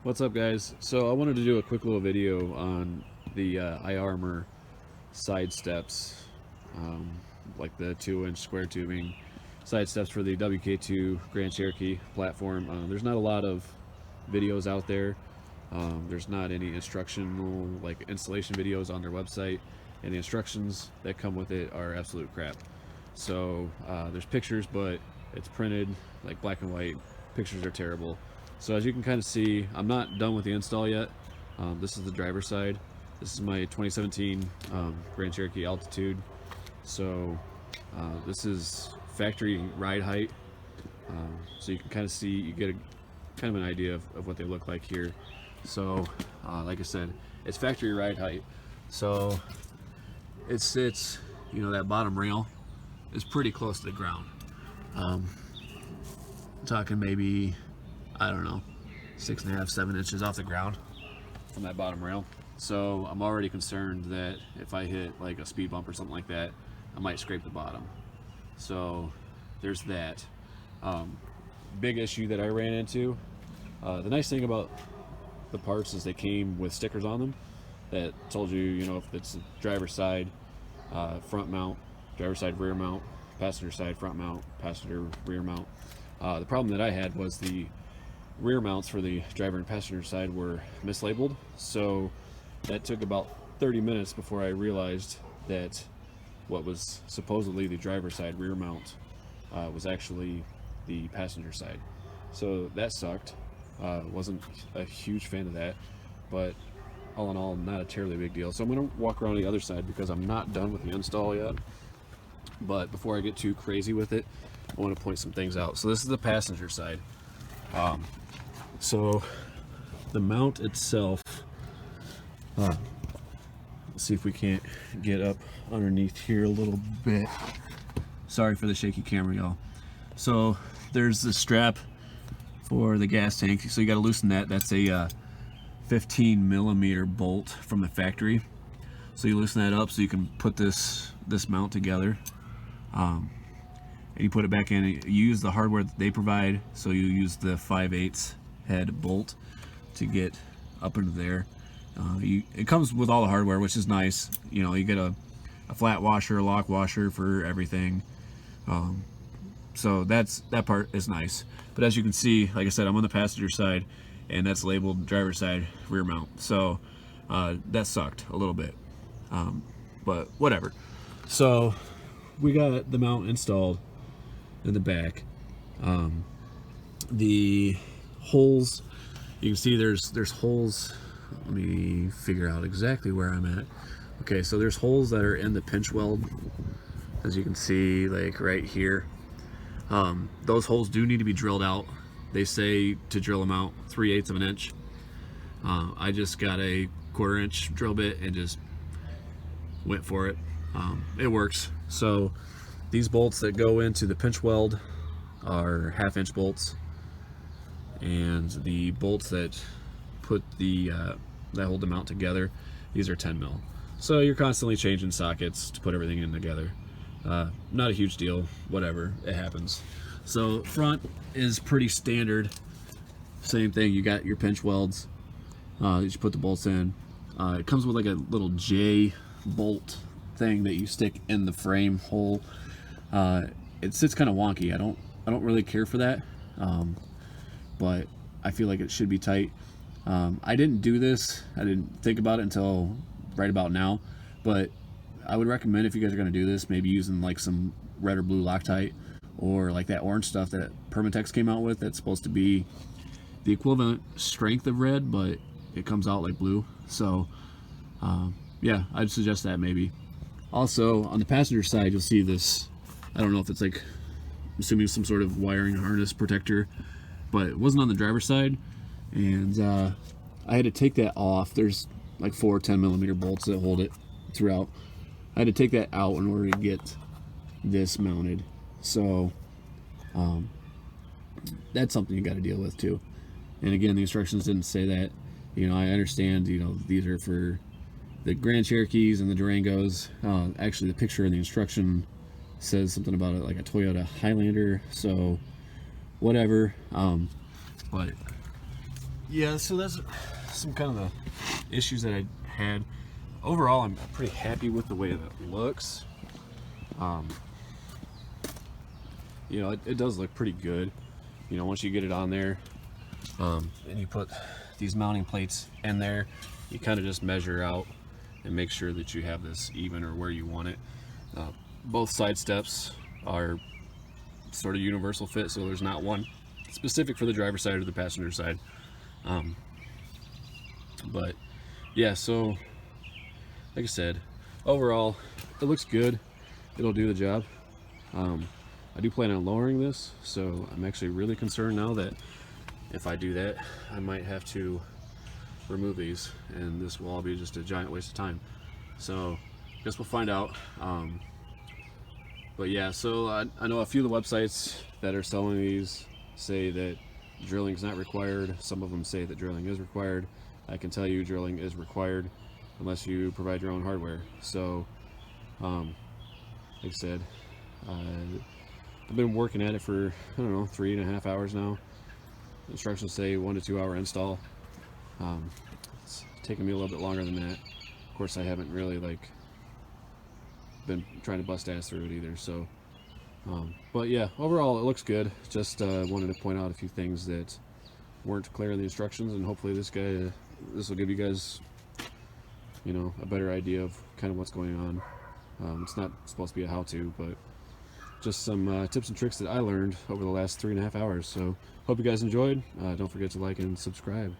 What's up, guys? So I wanted to do a quick little video on the iArmor side steps, like the 2-inch square tubing side steps for the WK2 Grand Cherokee platform. There's not a lot of videos out there. There's not any instructional like installation videos on their website, and the instructions that come with it are absolute crap. So there's pictures, but it's printed like black and white. Pictures are terrible. So as you can kind of see, I'm not done with the install yet. This is the driver's side. This is my 2017 Grand Cherokee Altitude. So this is factory ride height. So you can kind of see, you get a kind of an idea of what they look like here. So like I said, it's factory ride height. So it sits, you know, that bottom rail is pretty close to the ground. Talking maybe, I don't know, 6.5, 7 inches off the ground from that bottom rail. So I'm already concerned that if I hit like a speed bump or something like that, I might scrape the bottom. So there's that. Big issue that I ran into. The nice thing about the parts is they came with stickers on them that told you, you know, if it's driver's side front mount, driver's side rear mount, passenger side front mount, passenger rear mount. The problem that I had was the rear mounts for the driver and passenger side were mislabeled, so that took about 30 minutes before I realized that what was supposedly the driver's side rear mount was actually the passenger side. So that sucked. Wasn't a huge fan of that, but all in all, not a terribly big deal. So I'm going to walk around the other side because I'm not done with the install yet. But before I get too crazy with it, I want to point some things out. So this is the passenger side. So the mount itself, let's see if we can't get up underneath here a little bit. Sorry for the shaky camera, y'all. So there's the strap for the gas tank. So you got to loosen that. That's a 15 millimeter bolt from the factory. So you loosen that up so you can put this mount together. And you put it back in. You use the hardware that they provide, so you use the 5/8 head bolt to get up into there. It comes with all the hardware, which is nice. You know, you get a flat washer, a lock washer for everything. So that part is nice. But as you can see, like I said, I'm on the passenger side, and that's labeled driver's side rear mount. So that sucked a little bit, but whatever. So we got the mount installed in the back. The holes, you can see there's holes. Let me figure out exactly where I'm at. Okay, so there's holes that are in the pinch weld, as you can see, like right here. Those holes do need to be drilled out. They say to drill them out 3/8 of an inch. I just got a 1/4 inch drill bit and just went for it. It works. So these bolts that go into the pinch weld are 1/2 inch bolts, and the bolts that put that hold the mount together, these are 10 mil. So you're constantly changing sockets to put everything in together. Not a huge deal, whatever, it happens. So front is pretty standard. Same thing, you got your pinch welds that you put the bolts in. It comes with like a little J bolt thing that you stick in the frame hole. It sits kind of wonky. I don't really care for that, but I feel like it should be tight. I didn't do this. I didn't think about it until right about now, but I would recommend, if you guys are going to do this, maybe using like some red or blue Loctite, or like that orange stuff that Permatex came out with that's supposed to be the equivalent strength of red, but it comes out like blue. So yeah, I'd suggest that maybe. Also, on the passenger side, you'll see this, I don't know if it's like, I'm assuming some sort of wiring harness protector, but it wasn't on the driver's side, and I had to take that off. There's like 4 10 millimeter bolts that hold it throughout. I had to take that out in order to get this mounted. So that's something you got to deal with too. And again, the instructions didn't say that. You know, I understand, you know, these are for the Grand Cherokees and the Durangos. Actually, the picture in the instruction says something about it like a Toyota Highlander, so whatever. But yeah, so that's some kind of the issues that I had. Overall, I'm pretty happy with the way it looks. You know, it does look pretty good. You know, once you get it on there, and you put these mounting plates in there, you kind of just measure out and make sure that you have this even or where you want it. Both side steps are sort of universal fit, so there's not one specific for the driver's side or the passenger side. But yeah, so like I said, overall it looks good. It'll do the job. I do plan on lowering this, so I'm actually really concerned now that if I do that, I might have to remove these, and this will all be just a giant waste of time. So I guess we'll find out. But yeah, so I know a few of the websites that are selling these say that drilling is not required. Some of them say that drilling is required. I can tell you drilling is required unless you provide your own hardware. So like I said, I've been working at it for, I don't know, 3.5 hours now. Instructions say 1 to 2 hour install. It's taken me a little bit longer than that. Of course, I haven't really been trying to bust ass through it either. So, but yeah, overall it looks good. Just wanted to point out a few things that weren't clear in the instructions, and hopefully this will give you guys, you know, a better idea of kind of what's going on. It's not supposed to be a how-to, but just some tips and tricks that I learned over the last 3.5 hours. So hope you guys enjoyed. Don't forget to like and subscribe.